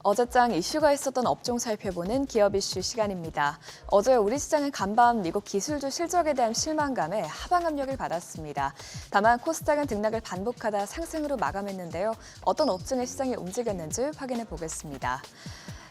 어제장 이슈가 있었던 업종 살펴보는 기업 이슈 시간입니다. 어제 우리 시장은 간밤 미국 기술주 실적에 대한 실망감에 하방 압력을 받았습니다. 다만 코스닥은 등락을 반복하다 상승으로 마감했는데요. 어떤 업종의 시장이 움직였는지 확인해 보겠습니다.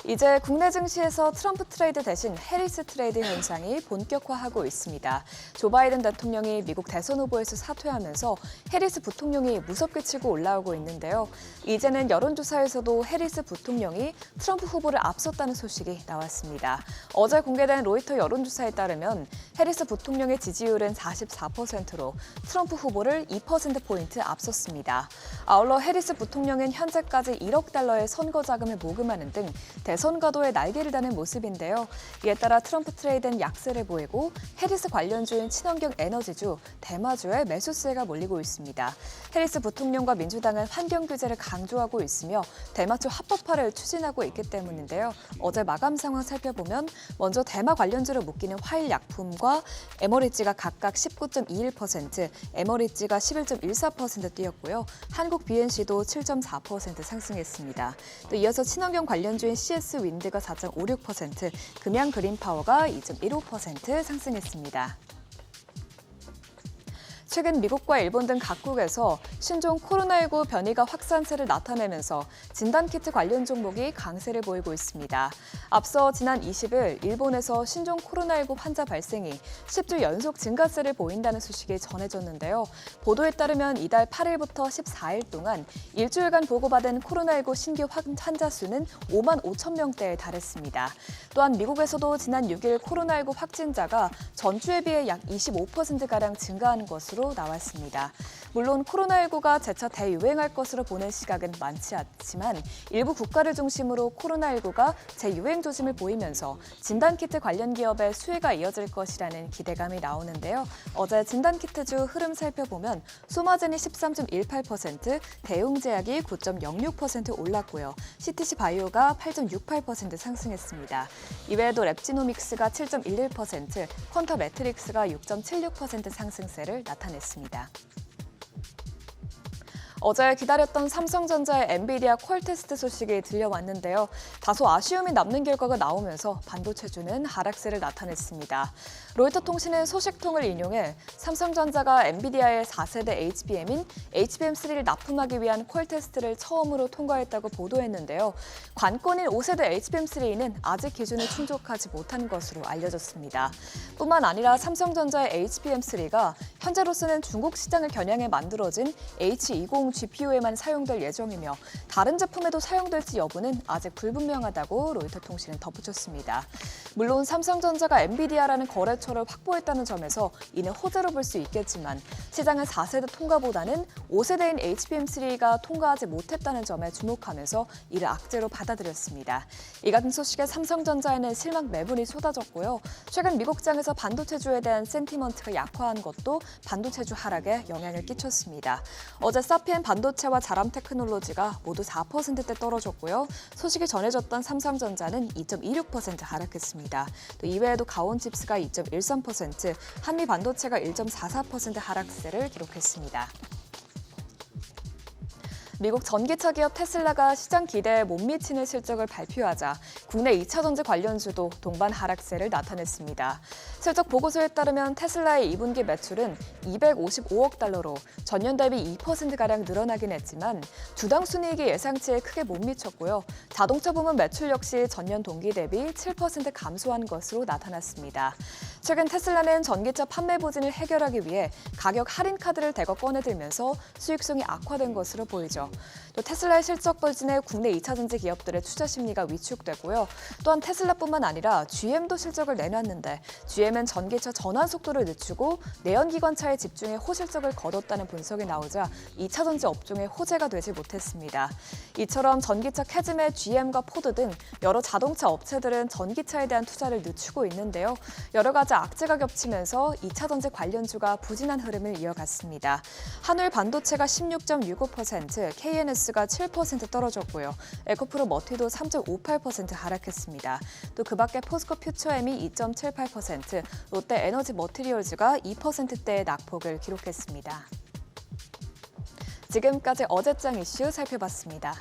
이제 국내 증시에서 트럼프 트레이드 대신 해리스 트레이드 현상이 본격화하고 있습니다. 조 바이든 대통령이 미국 대선 후보에서 사퇴하면서 해리스 부통령이 무섭게 치고 올라오고 있는데요. 이제는 여론조사에서도 해리스 부통령이 트럼프 후보를 앞섰다는 소식이 나왔습니다. 어제 공개된 로이터 여론조사에 따르면 해리스 부통령의 지지율은 44%로 트럼프 후보를 2%포인트 앞섰습니다. 아울러 해리스 부통령은 현재까지 1억 달러의 선거 자금을 모금하는 등 대선 가도에 날개를 다는 모습인데요. 이에 따라 트럼프 트레이드는 약세를 보이고 해리스 관련주인 친환경 에너지주, 대마주에 매수세가 몰리고 있습니다. 해리스 부통령과 민주당은 환경 규제를 강조하고 있으며 대마주 합법화를 추진하고 있기 때문인데요. 어제 마감 상황 살펴보면 먼저 대마 관련주를 묶이는 화일약품과 에머리지가 각각 19.21%, 에머리지가 11.14% 뛰었고요. 한국 BNC도 7.4% 상승했습니다. 또 이어서 친환경 관련주인 CS 윈드가 4.56%, 금양 그린파워가 2.15% 상승했습니다. 최근 미국과 일본 등 각국에서 신종 코로나19 변이가 확산세를 나타내면서 진단키트 관련 종목이 강세를 보이고 있습니다. 앞서 지난 20일 일본에서 신종 코로나19 환자 발생이 10주 연속 증가세를 보인다는 소식이 전해졌는데요. 보도에 따르면 이달 8일부터 14일 동안 일주일간 보고받은 코로나19 신규 환자 수는 5만 5천 명대에 달했습니다. 또한 미국에서도 지난 6일 코로나19 확진자가 전주에 비해 약 25%가량 증가한 것으로 나왔습니다. 물론 코로나19가 재차 대유행할 것으로 보는 시각은 많지 않지만 일부 국가를 중심으로 코로나19가 재유행 조짐을 보이면서 진단키트 관련 기업의 수혜가 이어질 것이라는 기대감이 나오는데요. 어제 진단키트주 흐름 살펴보면 소마젠이 13.18%, 대웅제약이 9.06% 올랐고요. CTC 바이오가 8.68% 상승했습니다. 이외에도 랩지노믹스가 7.11%, 퀀터 매트릭스가 6.76% 상승세를 나타냈습니다. 어제 기다렸던 삼성전자의 엔비디아 퀄테스트 소식이 들려왔는데요. 다소 아쉬움이 남는 결과가 나오면서 반도체주는 하락세를 나타냈습니다. 로이터 통신은 소식통을 인용해 삼성전자가 엔비디아의 4세대 HBM인 HBM3를 납품하기 위한 퀄테스트를 처음으로 통과했다고 보도했는데요. 관건인 5세대 HBM3는 아직 기준을 충족하지 못한 것으로 알려졌습니다. 뿐만 아니라 삼성전자의 HBM3가 현재로서는 중국 시장을 겨냥해 만들어진 H20 GPU에만 사용될 예정이며 다른 제품에도 사용될지 여부는 아직 불분명하다고 로이터 통신은 덧붙였습니다. 물론 삼성전자가 엔비디아라는 거래처를 확보했다는 점에서 이는 호재로 볼 수 있겠지만 시장은 4세대 통과보다는 5세대인 HBM3가 통과하지 못했다는 점에 주목하면서 이를 악재로 받아들였습니다. 이 같은 소식에 삼성전자에는 실망 매물이 쏟아졌고요. 최근 미국장에서 반도체주에 대한 센티먼트가 약화한 것도 반도체주 하락에 영향을 끼쳤습니다. 어제 사피엔 반도체와 자람 테크놀로지가 모두 4%대 떨어졌고요. 소식이 전해졌던 삼성전자는 2.26% 하락했습니다. 또 이외에도 가온칩스가 2.13%, 한미 반도체가 1.44% 하락세를 기록했습니다. 미국 전기차 기업 테슬라가 시장 기대에 못 미치는 실적을 발표하자 국내 2차 전지 관련주도 동반 하락세를 나타냈습니다. 실적 보고서에 따르면 테슬라의 2분기 매출은 255억 달러로 전년 대비 2%가량 늘어나긴 했지만 주당 순이익이 예상치에 크게 못 미쳤고요. 자동차 부문 매출 역시 전년 동기 대비 7% 감소한 것으로 나타났습니다. 최근 테슬라는 전기차 판매 부진을 해결하기 위해 가격 할인 카드를 대거 꺼내들면서 수익성이 악화된 것으로 보이죠. 또 테슬라의 실적 부진에 국내 2차 전지 기업들의 투자 심리가 위축되고요. 또한 테슬라뿐만 아니라 GM도 실적을 내놨는데 GM은 전기차 전환 속도를 늦추고 내연기관차에 집중해 호실적을 거뒀다는 분석이 나오자 2차 전지 업종의 호재가 되지 못했습니다. 이처럼 전기차 캐즘의 GM과 포드 등 여러 자동차 업체들은 전기차에 대한 투자를 늦추고 있는데요. 여러 가지 악재가 겹치면서 2차 전지 관련주가 부진한 흐름을 이어갔습니다. 한울 반도체가 16.65%, KNS가 7% 떨어졌고요. 에코프로 머티도 3.58% 하락했습니다. 또 그 밖에 포스코 퓨처엠이 2.78%, 롯데 에너지 머티리얼즈가 2%대의 낙폭을 기록했습니다. 지금까지 어제장 이슈 살펴봤습니다.